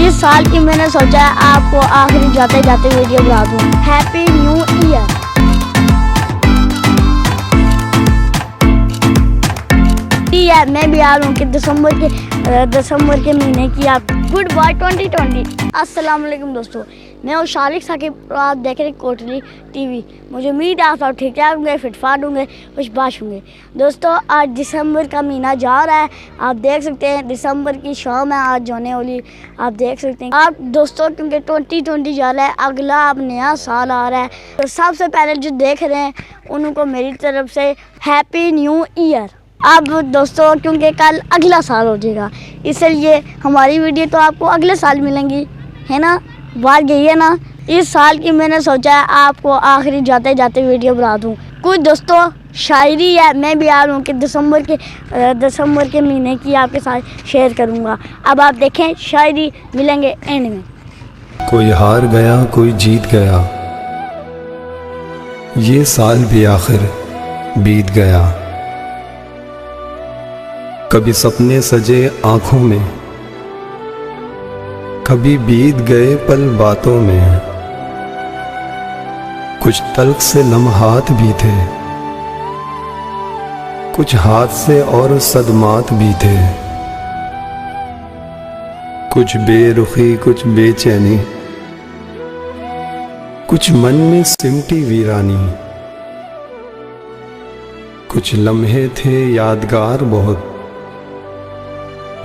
इस साल की मैंने सोचा है आपको आखिरी जाते जाते वीडियो बना दूँ। Happy new year. मैं भी आ रहा हूँ कि दिसंबर के महीने की आप गुड बाय 2020। अस्सलाम वालेकुम दोस्तों, मैं हूँ शालिक साकिब, आप देख रहे कोटली टीवी। मुझे उम्मीद है आप सब ठीक ठाक होंगे, फिटफाट होंगे, खुशबाश होंगे। दोस्तों आज दिसंबर का महीना जा रहा है, आप देख सकते हैं दिसंबर की शाम है आज होने वाली, आप देख सकते हैं आप दोस्तों, क्योंकि 2020 जा रहा है, अगला अब नया साल आ रहा है। तो सबसे पहले जो देख रहे हैं उनको मेरी तरफ से हैप्पी न्यू ईयर। अब दोस्तों क्योंकि कल अगला साल हो जाएगा, इसलिए हमारी वीडियो तो आपको अगले साल मिलेंगी, है ना। बात यही है ना। इस साल की मैंने सोचा है आपको आखिरी जाते जाते वीडियो बना दूँ। कुछ दोस्तों शायरी है, मैं भी आ रहा हूँ कि दिसंबर के महीने की आपके साथ शेयर करूँगा। अब आप देखें शायरी, मिलेंगे एंड में। कोई हार गया कोई जीत गया, ये साल भी आखिर बीत गया। कभी सपने सजे आंखों में, कभी बीत गए पल बातों में। कुछ तल्ख से लम्हात भी थे, कुछ हाथ से और सदमात भी थे। कुछ बेरुखी कुछ बेचैनी, कुछ मन में सिमटी वीरानी। कुछ लम्हे थे यादगार बहुत,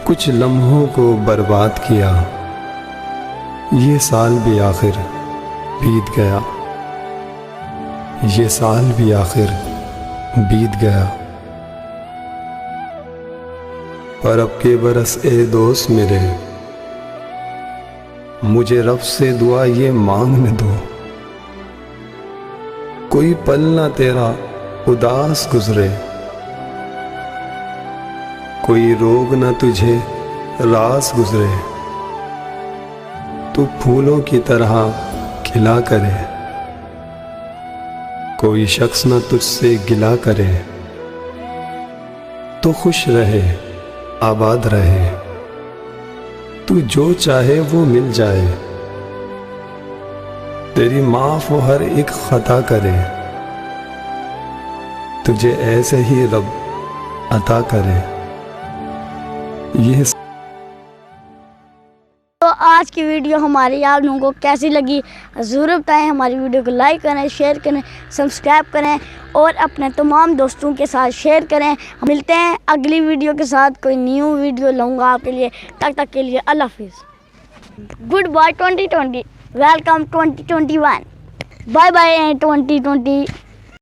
कुछ लम्हों को बर्बाद किया। ये साल भी आखिर बीत गया, ये साल भी आखिर बीत गया। पर अब के बरस ए दोस्त मेरे, मुझे रब से दुआ ये मांगने दो, कोई पल ना तेरा उदास गुजरे, कोई रोग न तुझे रास गुजरे। तू फूलों की तरह खिला करे, कोई शख्स न तुझसे गिला करे। तो खुश रहे आबाद रहे, तू जो चाहे वो मिल जाए। तेरी माफ वो हर एक खता करे, तुझे ऐसे ही रब अता करे। ये तो आज की वीडियो हमारी आप लोगों को कैसी लगी ज़रूर बताएं। हमारी वीडियो को लाइक करें, शेयर करें, सब्सक्राइब करें और अपने तमाम दोस्तों के साथ शेयर करें। मिलते हैं अगली वीडियो के साथ, कोई न्यू वीडियो लाऊंगा आपके लिए। तक के लिए अल्लाह हाफिज़। Good bye 2020, welcome 2021, bye bye 2020।